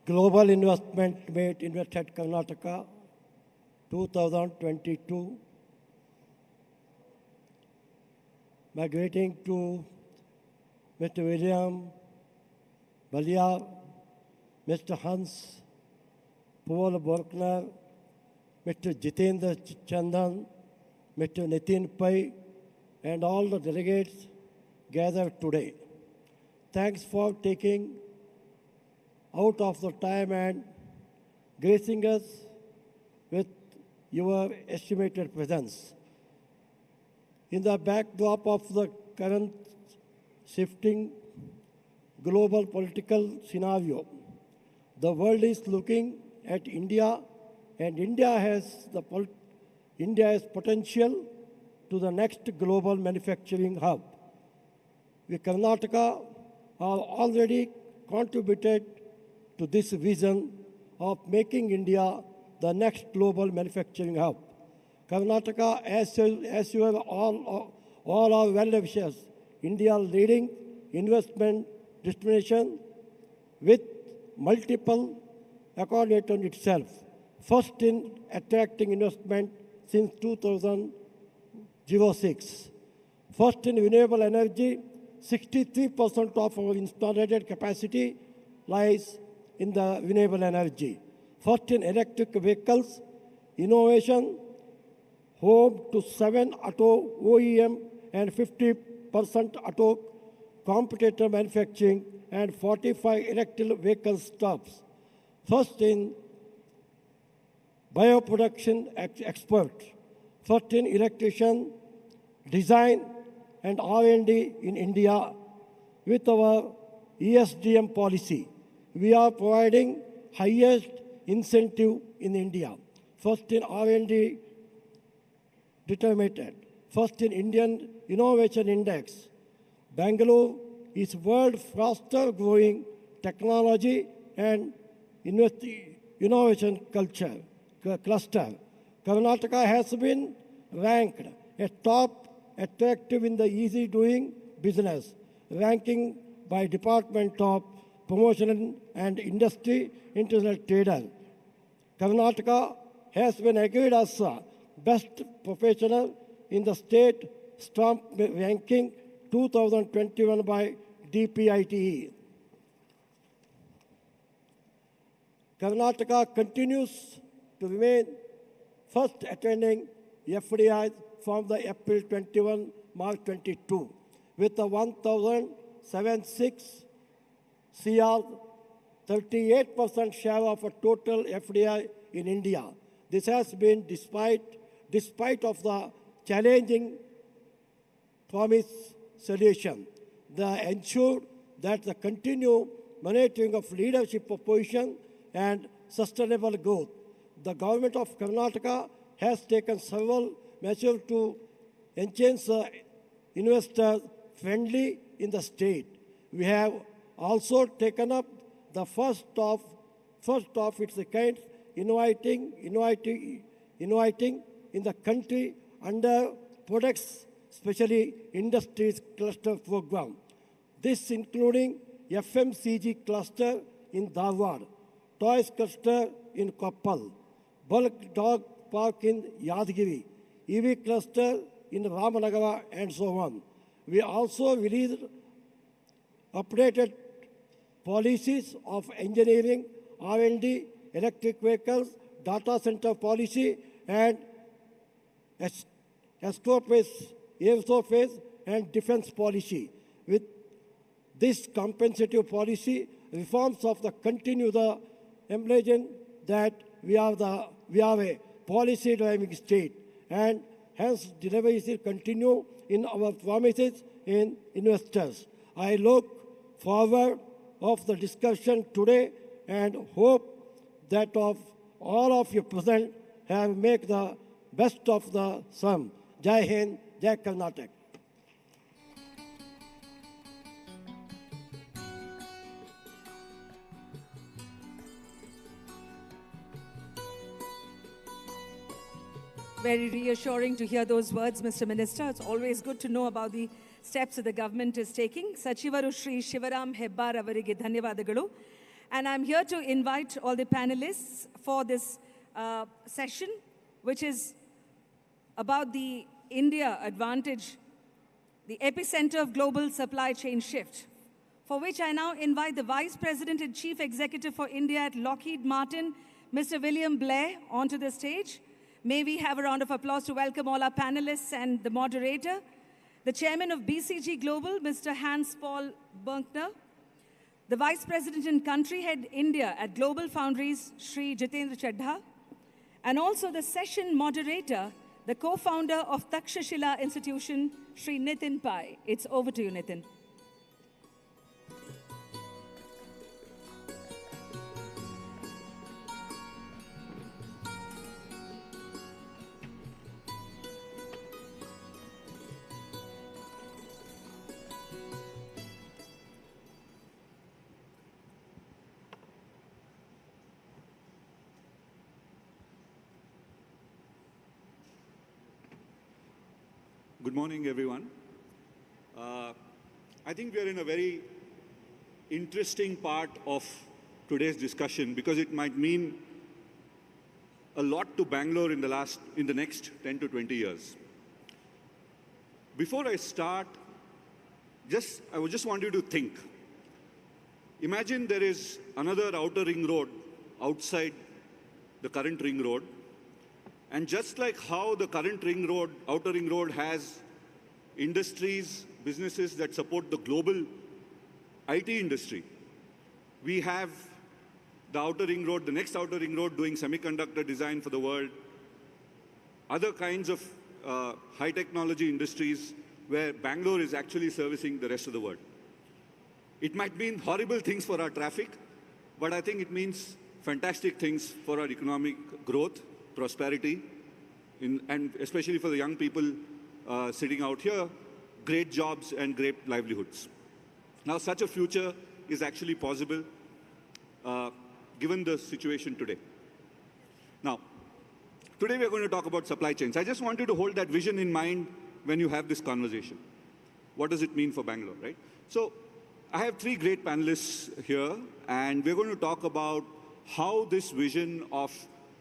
Global Investment Meet Invested Karnataka 2022. My greeting to Mr. William, Blair, Mr. Hans, Paul Burkner, Mr. Jitendra Chandan, Mr. Nitin Pai, and all the delegates gathered today. Thanks for taking out of the time and gracing us with your estimated presence. In the backdrop of the current shifting global political scenario, the world is looking at India, and India has potential to the next global manufacturing hub. We Karnataka are already contributed to this vision of making India the next global manufacturing hub. Karnataka, as you have all are well wishers, India's leading investment destination with multiple accolades on itself. First in attracting investment since 2006. First in renewable energy, 63% of our installed capacity lies in the renewable energy. First in electric vehicles, innovation, home to 7 auto OEM and 50% auto competitor manufacturing and 45 electric vehicle stops. First in bioproduction expert. First in electrician design and R&D in India. With our ESDM policy, we are providing highest incentive in India. First in R&D determined. First in Indian Innovation Index. Bangalore is world faster growing technology and innovation cluster. Karnataka has been ranked a top attractive in the easy doing business, ranking by Department of Promotion and Industry International Trader. Karnataka has been agreed as best professional in the state stamp ranking 2021 by DPITE. Karnataka continues to remain first attending FDI from the April 21, March 22, with a 1,076 CR, 38% share of a total FDI in India. This has been despite of the challenging promise solution. They ensure that the continued monitoring of leadership position and sustainable growth. The government of Karnataka has taken several measures to enhance investor friendly in the state. We have also taken up the first of its kind innovating in the country under products, especially industries cluster program. This including FMCG cluster in Dharwad, toys cluster in Koppal, bulk dog park in Yadgiri, EV cluster in Ramanagara, and so on. We also released updated policies of engineering, R&D, electric vehicles, data center policy, and aerospace and defense policy. With this compensative policy, reforms of the continue the imagine that we are a policy-driving state, and hence deliveries will continue in our promises in investors. I look forward of the discussion today and hope that of all of you present have made the best of the sum. Jai Hind, Jai Karnataka. Very reassuring to hear those words, Mr. Minister. It's always good to know about the steps that the government is taking. Sachivaru Shri Shivaram Hebbar avarige ಧನ್ಯವಾದಗಳು. And I'm here to invite all the panelists for this session, which is about the India advantage, the epicenter of global supply chain shift, for which I now invite the Vice President and Chief Executive for India at Lockheed Martin, Mr. William Blair, onto the stage. May we have a round of applause to welcome all our panelists and the moderator, the Chairman of BCG Global, Mr. Hon'ble Burkner, the Vice President and Country Head India at GlobalFoundries, Shri Jitendra Chaddah, and also the session moderator, the co-founder of Takshashila Institution, Shri Nitin Pai. It's over to you, Nitin. Good morning, everyone. I think we are in a very interesting part of today's discussion because it might mean a lot to Bangalore in the next 10 to 20 years. Before I start, I would just want you to think. Imagine there is another outer ring road outside the current ring road. And just like how the current outer ring road has industries, businesses that support the global IT industry, we have the outer ring road, the next outer ring road doing semiconductor design for the world, other kinds of high technology industries where Bangalore is actually servicing the rest of the world. It might mean horrible things for our traffic, but I think it means fantastic things for our economic growth, prosperity, and especially for the young people sitting out here, great jobs and great livelihoods. Now, such a future is actually possible given the situation today. Now, today we're going to talk about supply chains. I just want you to hold that vision in mind when you have this conversation. What does it mean for Bangalore, right? So, I have three great panelists here, and we're going to talk about how this vision of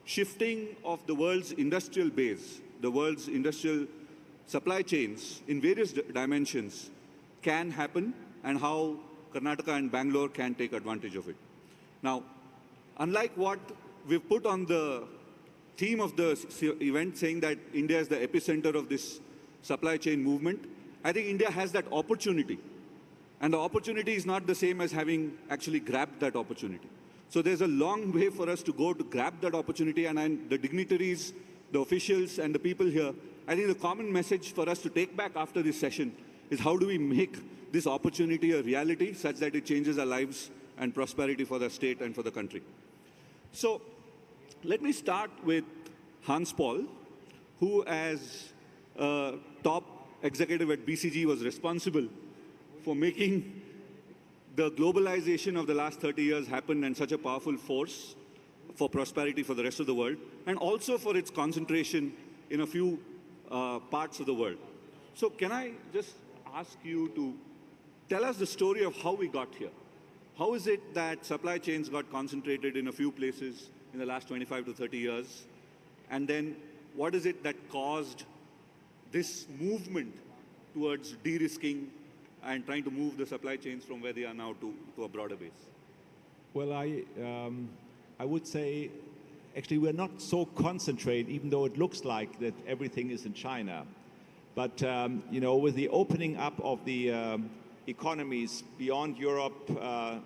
shifting of the world's industrial base, the world's industrial supply chains in various dimensions can happen and how Karnataka and Bangalore can take advantage of it. Now, unlike what we've put on the theme of the event saying that India is the epicenter of this supply chain movement, I think India has that opportunity. And the opportunity is not the same as having actually grabbed that opportunity. So there's a long way for us to go to grab that opportunity, and the dignitaries, the officials, and the people here, I think the common message for us to take back after this session is how do we make this opportunity a reality such that it changes our lives and prosperity for the state and for the country. So let me start with Hon'ble, who as a top executive at BCG was responsible for making the globalization of the last 30 years happened and such a powerful force for prosperity for the rest of the world, and also for its concentration in a few parts of the world. So can I just ask you to tell us the story of how we got here? How is it that supply chains got concentrated in a few places in the last 25 to 30 years? And then what is it that caused this movement towards de-risking and trying to move the supply chains from where they are now to a broader base? Well, I would say, actually, we're not so concentrated, even though it looks like that everything is in China. But, you know, with the opening up of the economies beyond Europe,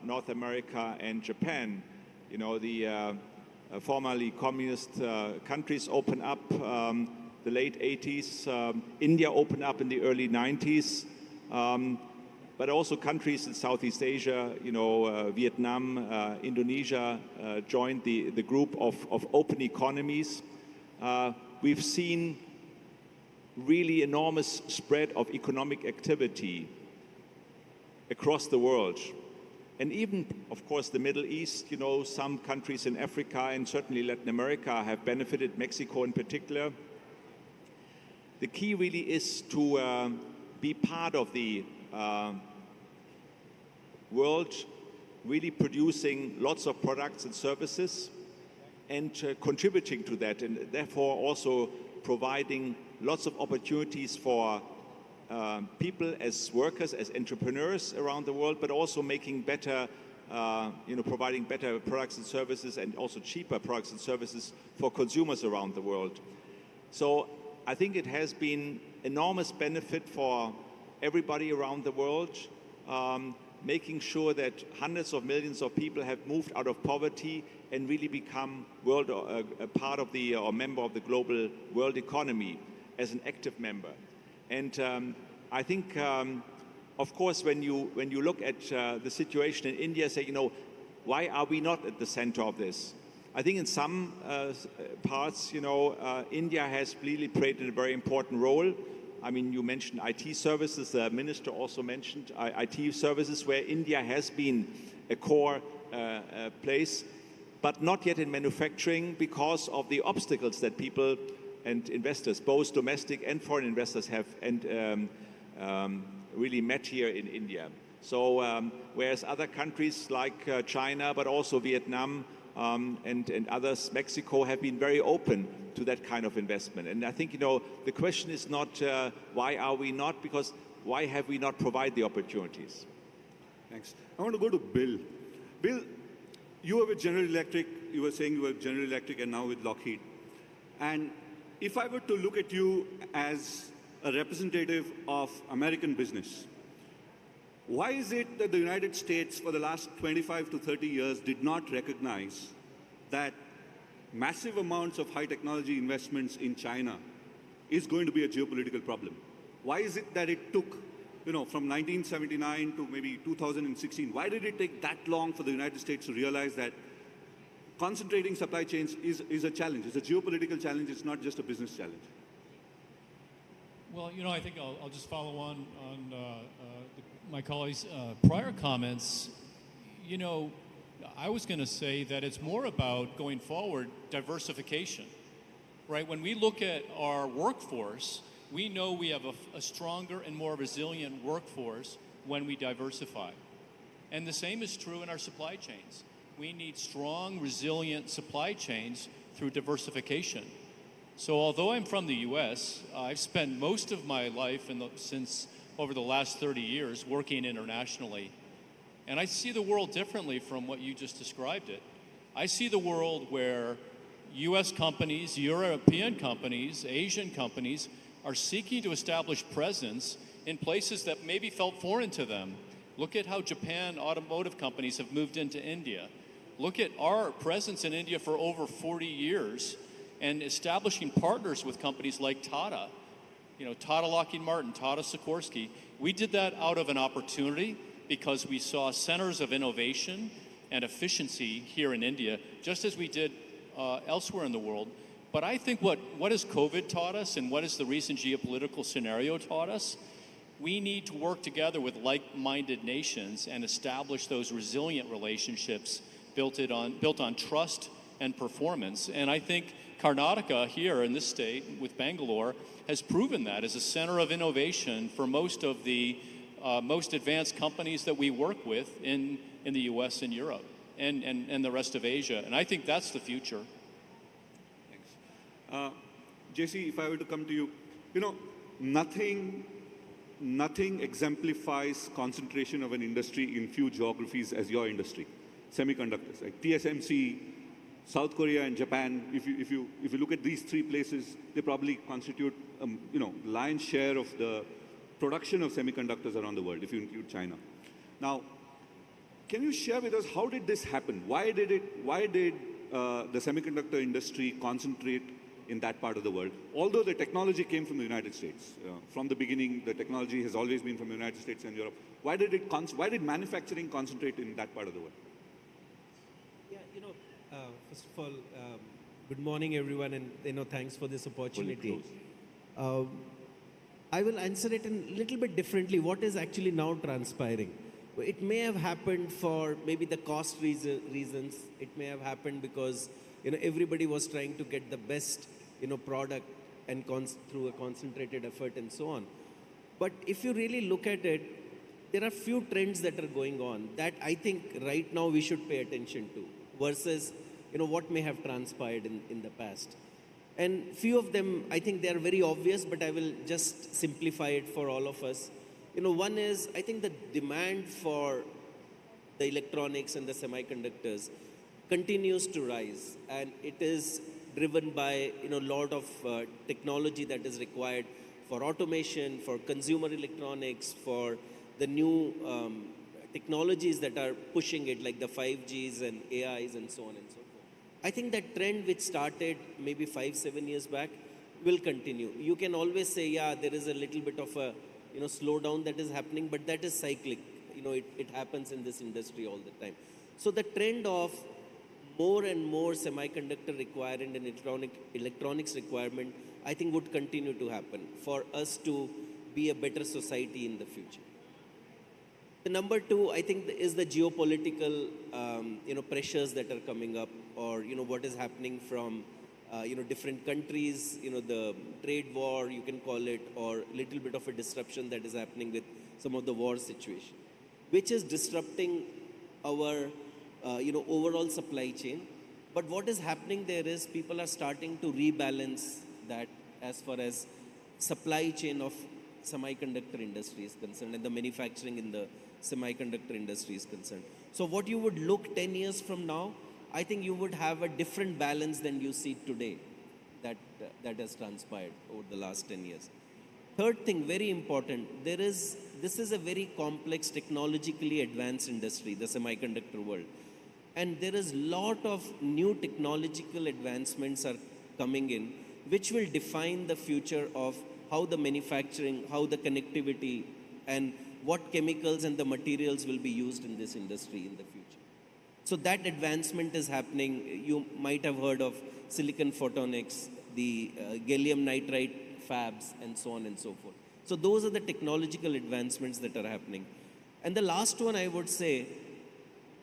North America, and Japan, you know, the formerly communist countries open up the late 80s. India opened up in the early 90s. But also countries in Southeast Asia, you know, Vietnam, Indonesia joined the group of open economies. We've seen really enormous spread of economic activity across the world. And even, of course, the Middle East, you know, some countries in Africa and certainly Latin America have benefited, Mexico in particular. The key really is to be part of the world really producing lots of products and services and contributing to that, and therefore also providing lots of opportunities for people as workers, as entrepreneurs around the world, but also making better, providing better products and services and also cheaper products and services for consumers around the world. So I think it has been enormous benefit for everybody around the world, making sure that hundreds of millions of people have moved out of poverty and really become a part of the, or member of the global world economy as an active member. And I think, of course, when you look at the situation in India, say, why are we not at the center of this? I think in some parts, India has really played a very important role. I mean, you mentioned IT services. The minister also mentioned IT services, where India has been a core place, but not yet in manufacturing because of the obstacles that people and investors, both domestic and foreign investors, have really met here in India. So whereas other countries like China, but also Vietnam and others, Mexico, have been very open to that kind of investment. And I think, the question is not why are we not, because why have we not provided the opportunities? Thanks. I want to go to Bill. Bill, you were with General Electric, you were saying you were with General Electric and now with Lockheed. And if I were to look at you as a representative of American business, why is it that the United States for the last 25 to 30 years did not recognize that massive amounts of high technology investments in China is going to be a geopolitical problem? Why is it that it took, from 1979 to maybe 2016, why did it take that long for the United States to realize that concentrating supply chains is a challenge? It's a geopolitical challenge, it's not just a business challenge. Well, I think I'll just follow on my colleagues' prior comments. I was going to say that it's more about, going forward, diversification, right? When we look at our workforce, we know we have a stronger and more resilient workforce when we diversify. And the same is true in our supply chains. We need strong, resilient supply chains through diversification. So although I'm from the US, I've spent most of my life since over the last 30 years working internationally. And I see the world differently from what you just described it. I see the world where US companies, European companies, Asian companies are seeking to establish presence in places that maybe felt foreign to them. Look at how Japan automotive companies have moved into India. Look at our presence in India for over 40 years and establishing partners with companies like Tata. Tata Lockheed Martin, Tata Sikorsky. We did that out of an opportunity because we saw centers of innovation and efficiency here in India, just as we did elsewhere in the world. But I think what has COVID taught us, and what has the recent geopolitical scenario taught us, we need to work together with like-minded nations and establish those resilient relationships built on trust and performance. And I think Karnataka here in this state with Bangalore has proven that as a center of innovation for most of the most advanced companies that we work with in the US and Europe and the rest of Asia. And I think that's the future. Thanks. JC, if I were to come to you, nothing exemplifies concentration of an industry in few geographies as your industry, semiconductors. Like TSMC, South Korea and Japan, if you look at these three places, they probably constitute, lion's share of the production of semiconductors around the world, if you include China. Now, can you share with us how did this happen? Why did the semiconductor industry concentrate in that part of the world? Although the technology came from the United States, from the beginning, the technology has always been from the United States and Europe. Why did manufacturing concentrate in that part of the world? First of all, good morning, everyone, and thanks for this opportunity. I will answer it in a little bit differently. What is actually now transpiring? It may have happened for maybe the cost reasons. It may have happened because everybody was trying to get the best product and through a concentrated effort and so on. But if you really look at it, there are few trends that are going on that I think right now we should pay attention to versus, what may have transpired in the past. And few of them, I think they are very obvious, but I will just simplify it for all of us. One is, I think the demand for the electronics and the semiconductors continues to rise, and it is driven by a lot of technology that is required for automation, for consumer electronics, for the new technologies that are pushing it, like the 5Gs and AIs and so on and so forth. I think that trend which started maybe 5-7 years back will continue. You can always say, yeah, there is a little bit of a slowdown that is happening, but that is cyclic. It happens in this industry all the time. So the trend of more and more semiconductor requirement and electronics requirement, I think would continue to happen for us to be a better society in the future. The number two, I think, is the geopolitical, pressures that are coming up, or what is happening from, different countries, the trade war, you can call it, or a little bit of a disruption that is happening with some of the war situation, which is disrupting our, overall supply chain. But what is happening there is people are starting to rebalance that as far as supply chain of semiconductor industry is concerned and the manufacturing in the semiconductor industry is concerned. So what you would look 10 years from now, I think you would have a different balance than you see today that has transpired over the last 10 years. Third thing, very important, this is a very complex, technologically advanced industry, the semiconductor world. And there is a lot of new technological advancements are coming in, which will define the future of how the manufacturing, how the connectivity, and what chemicals and the materials will be used in this industry in the future. So that advancement is happening. You might have heard of silicon photonics, the gallium nitride fabs, and so on and so forth. So those are the technological advancements that are happening. And the last one I would say,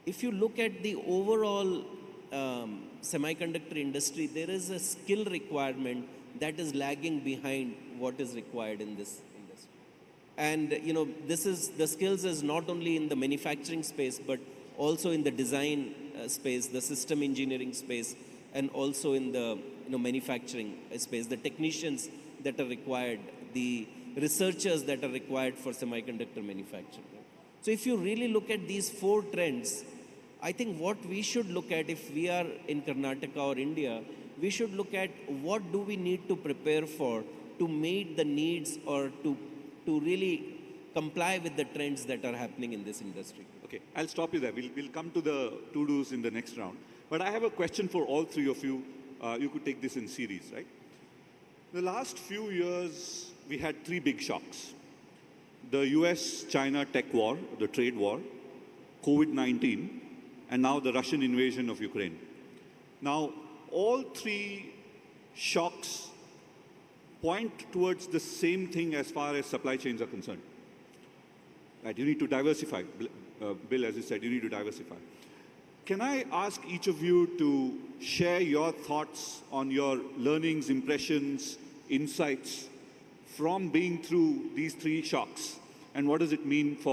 if you look at the overall semiconductor industry, there is a skill requirement that is lagging behind what is required in this industry. And the skills is not only in the manufacturing space, but also in the design space, the system engineering space, and also in the manufacturing space, the technicians that are required, the researchers that are required for semiconductor manufacturing. So if you really look at these four trends, I think what we should look at, if we are in Karnataka or India, we should look at what do we need to prepare for to meet the needs or to really comply with the trends that are happening in this industry. Okay, I'll stop you there. We'll come to the to-dos in the next round. But I have a question for all three of you. You could take this in series, right? The last few years, we had three big shocks. The US-China tech war, the trade war, COVID-19, and now the Russian invasion of Ukraine. Now, all three shocks point towards the same thing as far as supply chains are concerned. Right? You need to diversify. Bill, as you said, you need to diversify. Can I ask each of you to share your thoughts on your learnings, impressions, insights from being through these three shocks, and what does it mean for